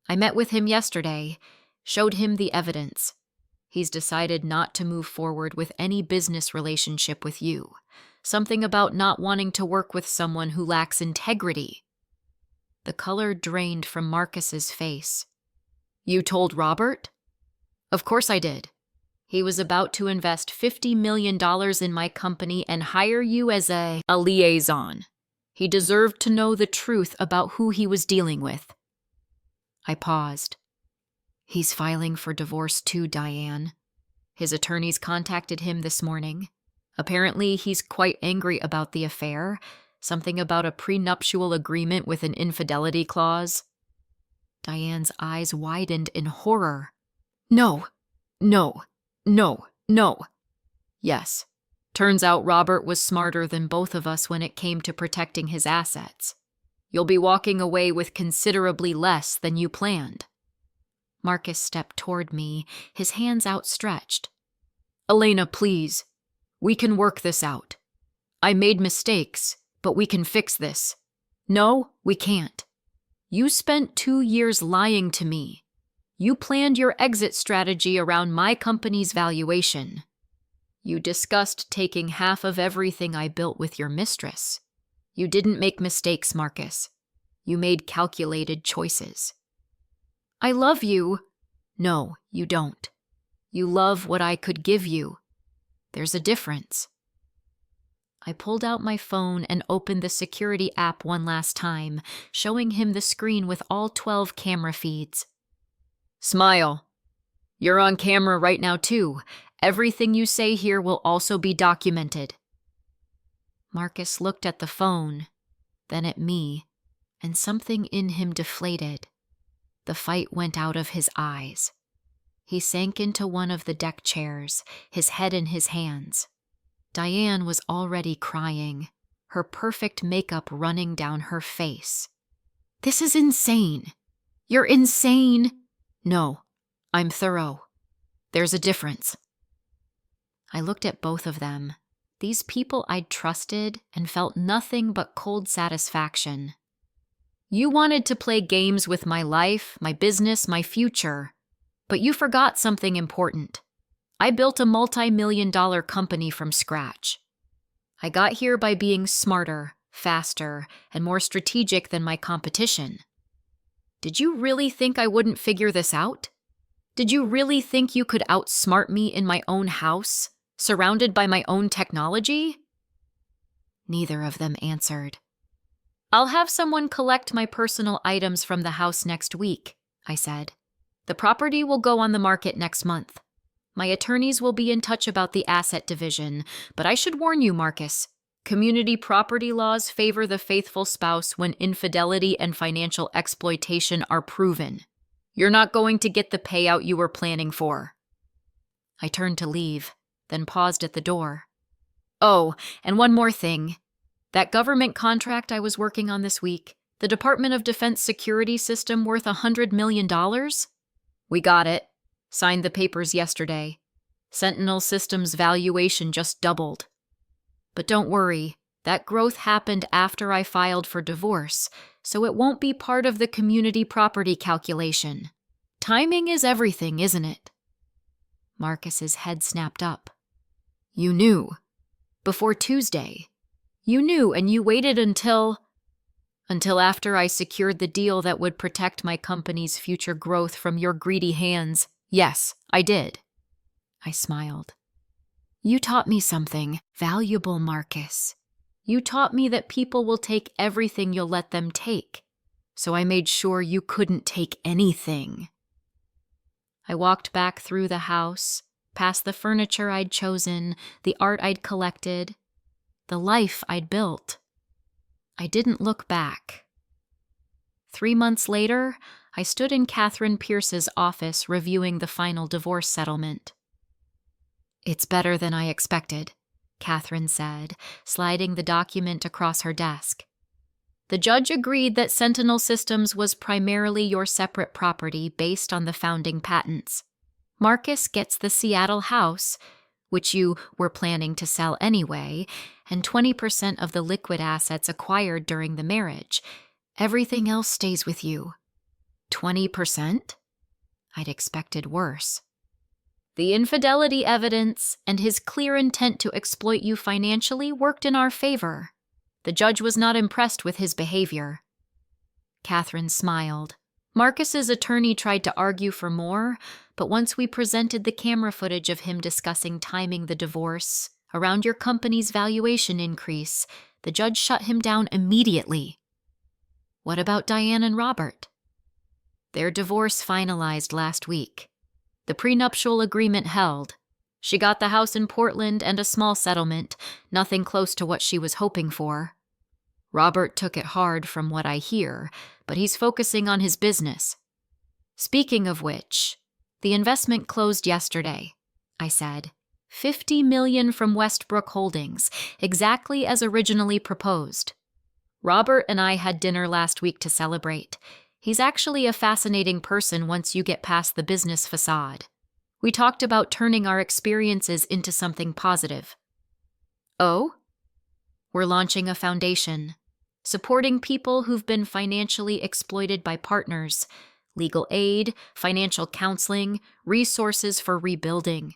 I met with him yesterday, showed him the evidence. He's decided not to move forward with any business relationship with you. Something about not wanting to work with someone who lacks integrity." The color drained from Marcus's face. "You told Robert?" "Of course I did. He was about to invest $50 million in my company and hire you as a liaison. He deserved to know the truth about who he was dealing with." I paused. He's filing for divorce too, Diane. His attorneys contacted him this morning. Apparently, he's quite angry about the affair, something about a prenuptial agreement with an infidelity clause. Diane's eyes widened in horror. No, no, no, no. Yes. Turns out Robert was smarter than both of us when it came to protecting his assets. You'll be walking away with considerably less than you planned. Marcus stepped toward me, his hands outstretched. Elena, please. We can work this out. I made mistakes, but we can fix this. No, we can't. You spent 2 years lying to me. You planned your exit strategy around my company's valuation. You discussed taking half of everything I built with your mistress. You didn't make mistakes, Marcus. You made calculated choices. I love you. No, you don't. You love what I could give you. There's a difference. I pulled out my phone and opened the security app one last time, showing him the screen with all 12 camera feeds. Smile. You're on camera right now, too. Everything you say here will also be documented. Marcus looked at the phone, then at me, and something in him deflated. The fight went out of his eyes. He sank into one of the deck chairs, his head in his hands. Diane was already crying, her perfect makeup running down her face. This is insane. You're insane. No, I'm thorough. There's a difference. I looked at both of them, these people I'd trusted, and felt nothing but cold satisfaction. You wanted to play games with my life, my business, my future, but you forgot something important. I built a multi-million-dollar company from scratch. I got here by being smarter, faster, and more strategic than my competition. Did you really think I wouldn't figure this out? Did you really think you could outsmart me in my own house, surrounded by my own technology? Neither of them answered. I'll have someone collect my personal items from the house next week, I said. The property will go on the market next month. My attorneys will be in touch about the asset division, but I should warn you, Marcus. Community property laws favor the faithful spouse when infidelity and financial exploitation are proven. You're not going to get the payout you were planning for. I turned to leave, then paused at the door. Oh, and one more thing. That government contract I was working on this week, the Department of Defense security system worth $100 million? We got it. Signed the papers yesterday. Sentinel Systems' valuation just doubled. But don't worry, that growth happened after I filed for divorce, so it won't be part of the community property calculation. Timing is everything, isn't it? Marcus's head snapped up. You knew. Before Tuesday. You knew, and you waited until after I secured the deal that would protect my company's future growth from your greedy hands. Yes, I did. I smiled. You taught me something valuable, Marcus. You taught me that people will take everything you'll let them take, so I made sure you couldn't take anything. I walked back through the house, past the furniture I'd chosen, the art I'd collected, the life I'd built. I didn't look back. 3 months later, I stood in Catherine Pierce's office reviewing the final divorce settlement. It's better than I expected, Catherine said, sliding the document across her desk. The judge agreed that Sentinel Systems was primarily your separate property based on the founding patents. Marcus gets the Seattle house, which you were planning to sell anyway, and 20% of the liquid assets acquired during the marriage. Everything else stays with you. 20%? I'd expected worse. The infidelity evidence and his clear intent to exploit you financially worked in our favor. The judge was not impressed with his behavior. Catherine smiled. Marcus's attorney tried to argue for more, but once we presented the camera footage of him discussing timing the divorce around your company's valuation increase, the judge shut him down immediately. What about Diane and Robert? Their divorce finalized last week. The prenuptial agreement held. She got the house in Portland and a small settlement, nothing close to what she was hoping for. Robert took it hard from what I hear, but he's focusing on his business. Speaking of which, the investment closed yesterday, I said. $50 million from Westbrook Holdings, exactly as originally proposed. Robert and I had dinner last week to celebrate. He's actually a fascinating person once you get past the business facade. We talked about turning our experiences into something positive. Oh? We're launching a foundation, supporting people who've been financially exploited by partners, legal aid, financial counseling, resources for rebuilding.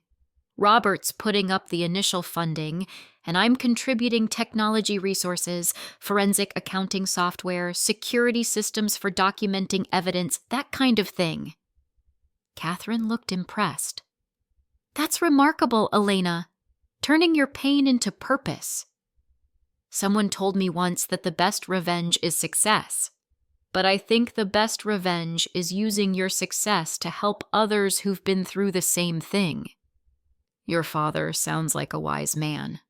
Robert's putting up the initial funding, and I'm contributing technology resources, forensic accounting software, security systems for documenting evidence, that kind of thing. Catherine looked impressed. That's remarkable, Elena. Turning your pain into purpose. Someone told me once that the best revenge is success. But I think the best revenge is using your success to help others who've been through the same thing. Your father sounds like a wise man.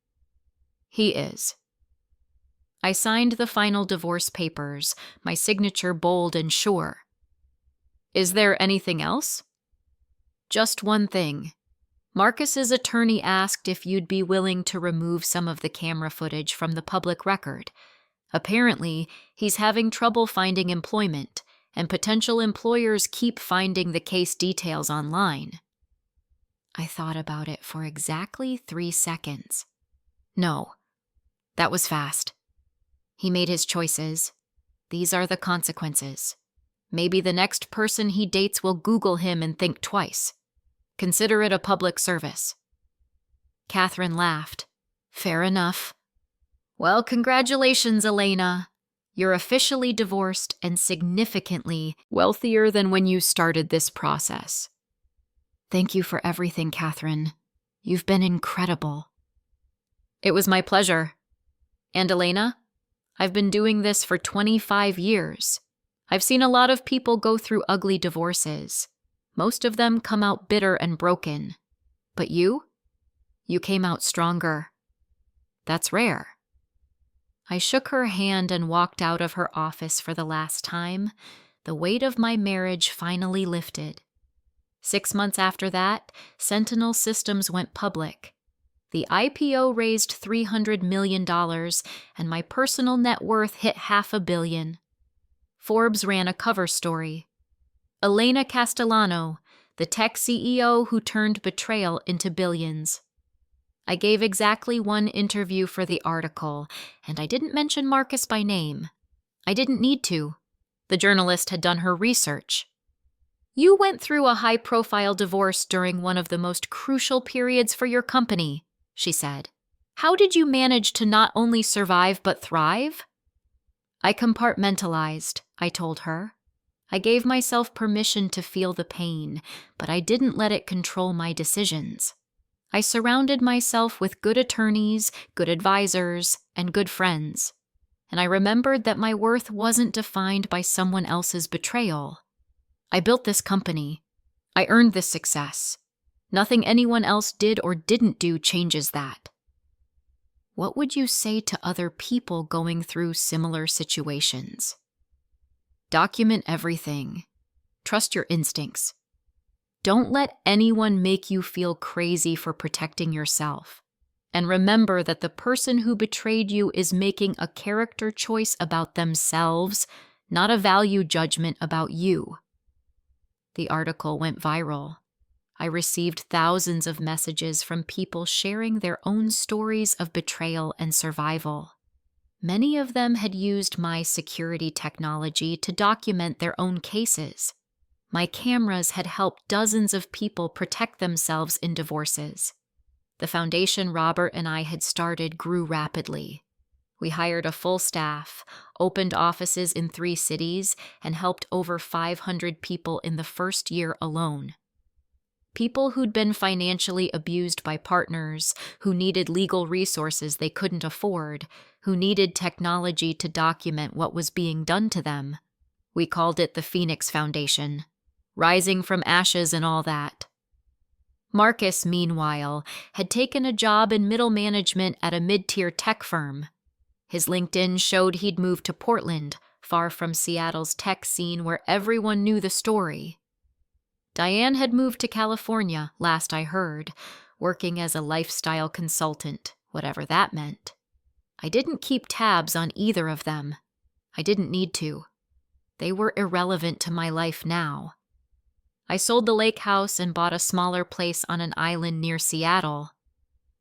He is. I signed the final divorce papers, my signature bold and sure. Is there anything else? Just one thing. Marcus's attorney asked if you'd be willing to remove some of the camera footage from the public record. Apparently, he's having trouble finding employment, and potential employers keep finding the case details online. I thought about it for exactly 3 seconds. No, that was fast. He made his choices. These are the consequences. Maybe the next person he dates will Google him and think twice. Consider it a public service. Catherine laughed. Fair enough. Well, congratulations, Elena. You're officially divorced and significantly wealthier than when you started this process. Thank you for everything, Catherine. You've been incredible. It was my pleasure. And Elena, I've been doing this for 25 years. I've seen a lot of people go through ugly divorces. Most of them come out bitter and broken. But you came out stronger. That's rare. I shook her hand and walked out of her office for the last time. The weight of my marriage finally lifted. 6 months after that, Sentinel Systems went public. The IPO raised $300 million, and my personal net worth hit $500 million. Forbes ran a cover story. Elena Castellano, the tech CEO who turned betrayal into billions. I gave exactly 1 interview for the article, and I didn't mention Marcus by name. I didn't need to. The journalist had done her research. You went through a high-profile divorce during one of the most crucial periods for your company, she said. How did you manage to not only survive but thrive? I compartmentalized, I told her. I gave myself permission to feel the pain, but I didn't let it control my decisions. I surrounded myself with good attorneys, good advisors, and good friends. And I remembered that my worth wasn't defined by someone else's betrayal. I built this company. I earned this success. Nothing anyone else did or didn't do changes that. What would you say to other people going through similar situations? Document everything. Trust your instincts. Don't let anyone make you feel crazy for protecting yourself. And remember that the person who betrayed you is making a character choice about themselves, not a value judgment about you. The article went viral. I received thousands of messages from people sharing their own stories of betrayal and survival. Many of them had used my security technology to document their own cases. My cameras had helped dozens of people protect themselves in divorces. The foundation Robert and I had started grew rapidly. We hired a full staff, opened offices in 3 cities, and helped over 500 people in the first year alone. People who'd been financially abused by partners, who needed legal resources they couldn't afford, who needed technology to document what was being done to them. We called it the Phoenix Foundation, rising from ashes and all that. Marcus, meanwhile, had taken a job in middle management at a mid-tier tech firm. His LinkedIn showed he'd moved to Portland, far from Seattle's tech scene where everyone knew the story. Diane had moved to California, last I heard, working as a lifestyle consultant, whatever that meant. I didn't keep tabs on either of them. I didn't need to. They were irrelevant to my life now. I sold the lake house and bought a smaller place on an island near Seattle.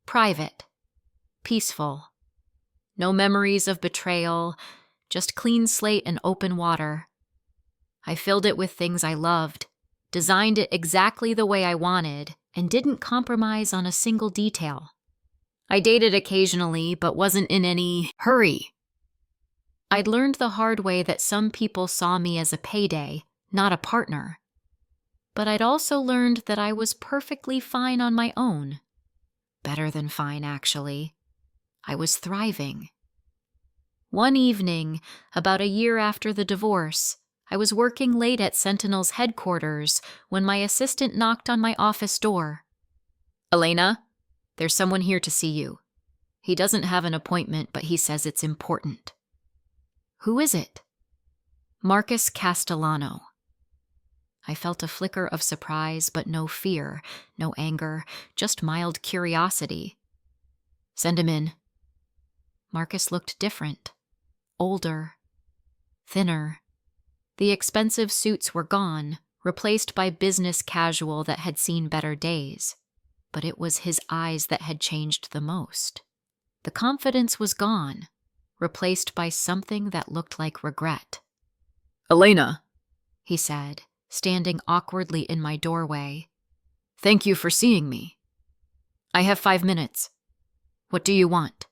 Private. Peaceful. No memories of betrayal, just clean slate and open water. I filled it with things I loved, designed it exactly the way I wanted, and didn't compromise on a single detail. I dated occasionally, but wasn't in any hurry. I'd learned the hard way that some people saw me as a payday, not a partner. But I'd also learned that I was perfectly fine on my own. Better than fine, actually. I was thriving. One evening, about a year after the divorce, I was working late at Sentinel's headquarters when my assistant knocked on my office door. "Elena, there's someone here to see you. He doesn't have an appointment, but he says it's important." "Who is it?" "Marcus Castellano." I felt a flicker of surprise, but no fear, no anger, just mild curiosity. "Send him in." Marcus looked different. Older. Thinner. The expensive suits were gone, replaced by business casual that had seen better days. But it was his eyes that had changed the most. The confidence was gone, replaced by something that looked like regret. "Elena," he said, standing awkwardly in my doorway. "Thank you for seeing me." "I have 5 minutes. What do you want?"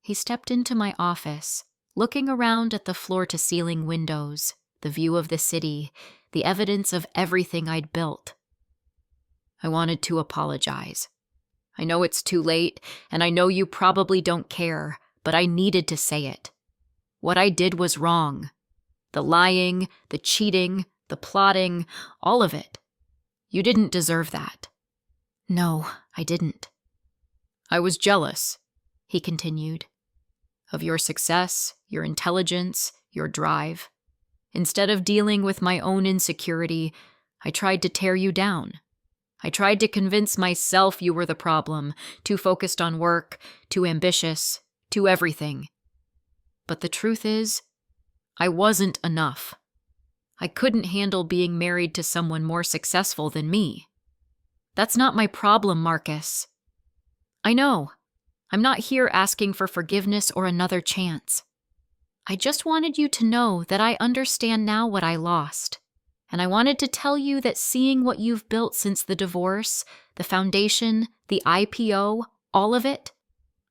He stepped into my office, looking around at the floor-to-ceiling windows, the view of the city, the evidence of everything I'd built. "I wanted to apologize. I know it's too late, and I know you probably don't care, but I needed to say it. What I did was wrong. The lying, the cheating, the plotting, all of it. You didn't deserve that." "No, I didn't." "I was jealous," he continued, "of your success, your intelligence, your drive. Instead of dealing with my own insecurity, I tried to tear you down. I tried to convince myself you were the problem, too focused on work, too ambitious, too everything. But the truth is, I wasn't enough. I couldn't handle being married to someone more successful than me. That's not my problem, Marcus. I know. I'm not here asking for forgiveness or another chance. I just wanted you to know that I understand now what I lost. And I wanted to tell you that seeing what you've built since the divorce, the foundation, the IPO, all of it,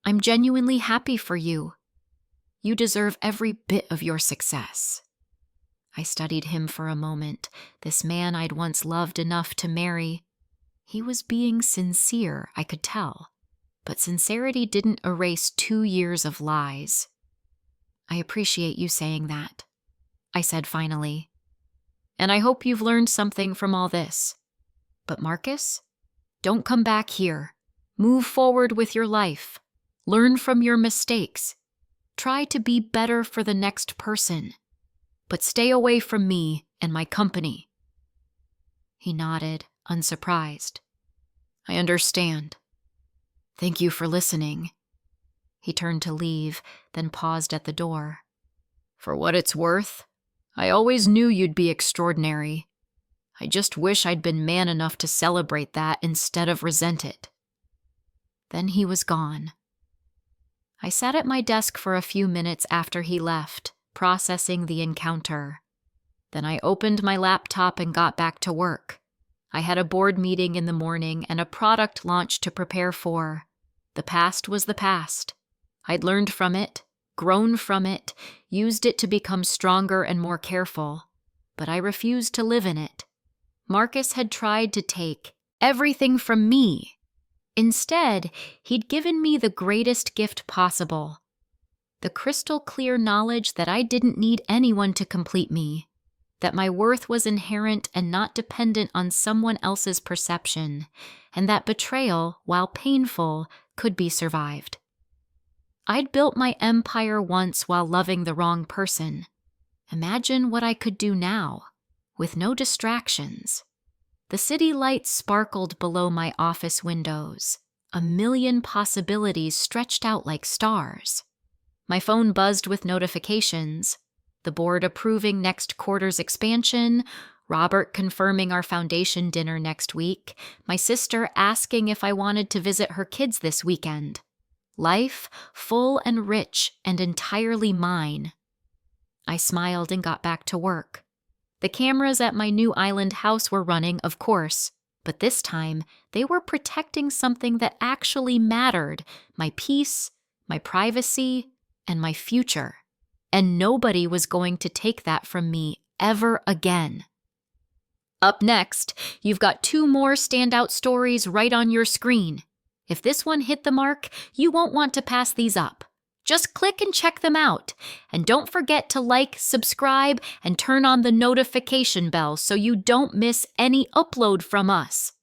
I'm genuinely happy for you. You deserve every bit of your success." I studied him for a moment, this man I'd once loved enough to marry. He was being sincere, I could tell, but sincerity didn't erase 2 years of lies. "I appreciate you saying that," I said finally. "And I hope you've learned something from all this. But Marcus, don't come back here. Move forward with your life. Learn from your mistakes. Try to be better for the next person. But stay away from me and my company." He nodded, unsurprised. "I understand. Thank you for listening." He turned to leave, then paused at the door. "For what it's worth, I always knew you'd be extraordinary. I just wish I'd been man enough to celebrate that instead of resent it." Then he was gone. I sat at my desk for a few minutes after he left, processing the encounter. Then I opened my laptop and got back to work. I had a board meeting in the morning and a product launch to prepare for. The past was the past. I'd learned from it, grown from it, used it to become stronger and more careful. But I refused to live in it. Marcus had tried to take everything from me. Instead, he'd given me the greatest gift possible: The crystal clear knowledge that I didn't need anyone to complete me, that my worth was inherent and not dependent on someone else's perception, and that betrayal, while painful, could be survived. I'd built my empire once while loving the wrong person. Imagine what I could do now, with no distractions. The city lights sparkled below my office windows, a million possibilities stretched out like stars. My phone buzzed with notifications, the board approving next quarter's expansion, Robert confirming our foundation dinner next week, my sister asking if I wanted to visit her kids this weekend. Life, full and rich and entirely mine. I smiled and got back to work. The cameras at my new island house were running, of course, but this time they were protecting something that actually mattered, my peace, my privacy, and my future. And nobody was going to take that from me ever again. Up next, you've got 2 more standout stories right on your screen. If this one hit the mark, you won't want to pass these up. Just click and check them out. And don't forget to like, subscribe, and turn on the notification bell so you don't miss any upload from us.